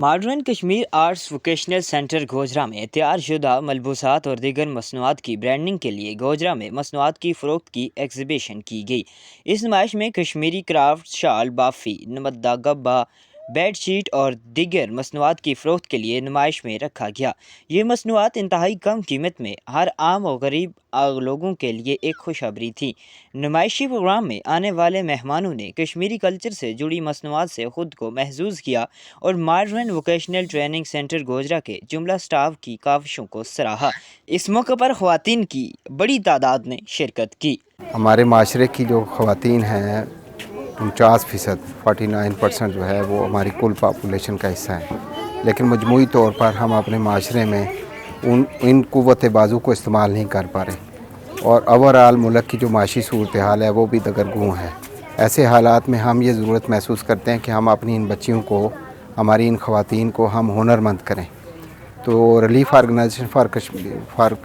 Modern Kashmir arts vocational centre Gojra में तैयारशुदा मलबूसात और दीगर मसनूआत की ब्रांडिंग के लिए गोजरा में मसनूआत की फ़रोख्त की एग्जीबिशन की गई। इस नुमाइश में कश्मीरी क्राफ्ट, शाल, बाफ़ी, नमद्दा, गब्बा, बेड शीट और दीगर मसनूआत की फ़रोख्त के लिए नुमाइश में रखा गया। ये मसनूआत इंतहाई कम कीमत में हर आम और गरीब लोगों के लिए एक खुशखबरी थी। नुमाइशी प्रोग्राम में आने वाले मेहमानों ने कश्मीरी कल्चर से जुड़ी मसनूआत से ख़ुद को महजूज़ किया और modern vocational training centre Gojra के जुमला स्टाफ की काविशों को सराहा। इस मौके पर ख़वातीन की बड़ी तादाद ने शिरकत की। हमारे माशरे की जो ख़वातीन हैं 49%, 49% जो है वो हमारी कुल पॉपुलेशन का हिस्सा है, लेकिन मजमूई तौर पर हम अपने माशरे में इन क़ुव्वत बाजू को इस्तेमाल नहीं कर पा रहे और ओवरऑल मुल्क की जो माशी सूरत हाल है वो भी दगरगूं है। ऐसे हालात में हम ये ज़रूरत महसूस करते हैं कि हम अपनी इन बच्चियों को, हमारी इन ख़वातीन को हम हुनरमंद करें। तो रिलीफ़ ऑर्गेनाइजेशन फ़ॉर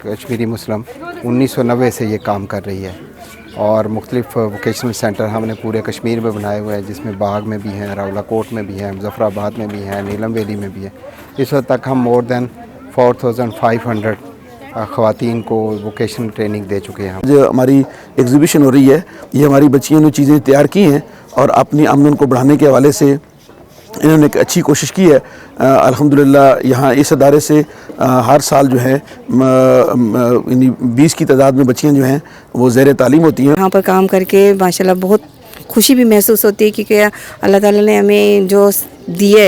कश्मीरी मुस्लिम 1990 से ये काम कर रही है और मुख्तलिफ़ वोकेशनल सेंटर हमने पूरे कश्मीर में बनाए हुए हैं, जिसमें बाग में भी हैं, रावलाकोट में भी हैं, मुज़फ़्फ़राबाद में भी हैं, नीलम वैली में भी है। इस वक्त तक हम मोर दैन 4500 ख़वातीन को वोकेशनल ट्रेनिंग दे चुके हैं। जो हमारी एग्जीबिशन हो रही है, ये हमारी बच्चियों ने चीज़ें तैयार की हैं और अपनी आमदन को बढ़ाने के हवाले से इन्होंने एक अच्छी कोशिश की है। अल्हम्दुलिल्लाह यहाँ इस अदारे से हर साल जो है 20 की तादाद में बच्चियाँ जो हैं वो ज़ेर तालीम होती हैं। यहाँ पर काम करके माशाल्लाह बहुत खुशी भी महसूस होती है क्योंकि अल्लाह ताला ने हमें जो दिए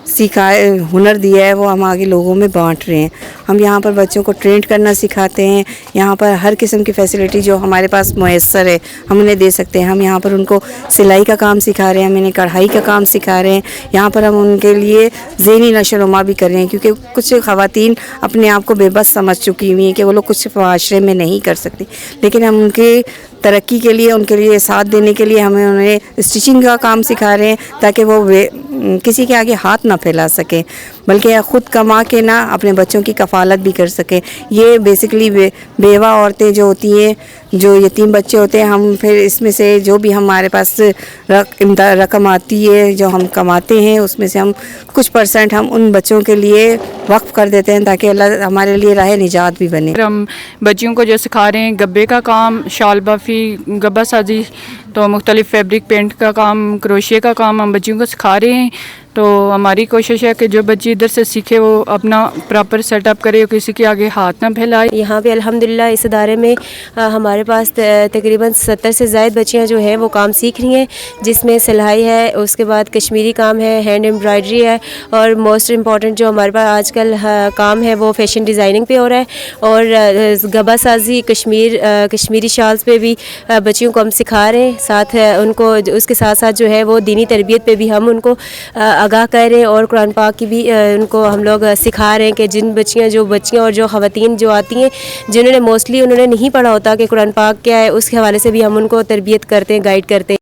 सिखाए हुनर दिया है वो हम आगे लोगों में बांट रहे हैं। हम यहाँ पर बच्चों को ट्रेन करना सिखाते हैं। यहाँ पर हर किस्म की फैसिलिटी जो हमारे पास मुयस्सर है हम उन्हें दे सकते हैं। हम यहाँ पर उनको सिलाई का काम सिखा रहे हैं, हम इन्हें कढ़ाई का काम सिखा रहे हैं। यहाँ पर हम उनके लिए ज़हनी नशोनुमा भी कर रहे हैं क्योंकि कुछ ख़वातीन अपने आप को बेबस समझ चुकी हुई हैं कि वो लोग कुछ माशरे में नहीं कर सकती, लेकिन हम उनके तरक्की के लिए, उनके लिए साथ देने के लिए हमें उन्हें स्टिचिंग का काम सिखा रहे हैं ताकि वो किसी के आगे हाथ ना फैला सकें, बल्कि ख़ुद कमा के ना अपने बच्चों की कफ़ालत भी कर सकें। ये बेसिकली बेवा औरतें जो होती हैं, जो यतीम बच्चे होते हैं, हम फिर इसमें से जो भी हमारे पास रकम आती है जो हम कमाते हैं उसमें से हम कुछ % हम उन बच्चों के लिए वक्फ़ कर देते हैं ताकि अल्लाह हमारे लिए राह निजात भी बने। हम बच्चियों को जो सिखा रहे हैं गब्बे का काम, शाल बाफ़ी, गब्बा साजी, तो मुख्तलिफ़ फैब्रिक पेंट का काम, क्रोशिया का काम हम बच्चियों को सिखा रहे हैं। तो हमारी कोशिश है कि जो बच्ची इधर से सीखे वो अपना प्रॉपर सेटअप करे, किसी के आगे हाथ ना फैलाए। यहाँ पे अल्हम्दुलिल्लाह इस अदारे में हमारे पास तकरीबन 70 से ज़ायद बच्चियाँ जो हैं वो काम सीख रही हैं, जिसमें सिलाई है, उसके बाद कश्मीरी काम है, हैंड एम्ब्रॉयडरी है और मोस्ट इम्पॉर्टेंट जो हमारे पास आजकल काम है वो फ़ैशन डिज़ाइनिंग पे हो रहा है। और गबा साजी, कश्मीरी शाल्स पे भी बच्चियों को हम सिखा रहे हैं। साथ उनको उसके साथ साथ जो है वो दीनी तरबियत पे भी हम उनको आगाह कर रहे हैं और कुरान पाक की भी उनको हम लोग सिखा रहे हैं कि जिन बच्चियाँ और जो ख़वातीन जो आती हैं जिन्होंने मोस्टली उन्होंने नहीं पढ़ा होता कि कुरान पाक क्या है, उसके हवाले से भी हम उनको तरबियत करते हैं, गाइड करते हैं।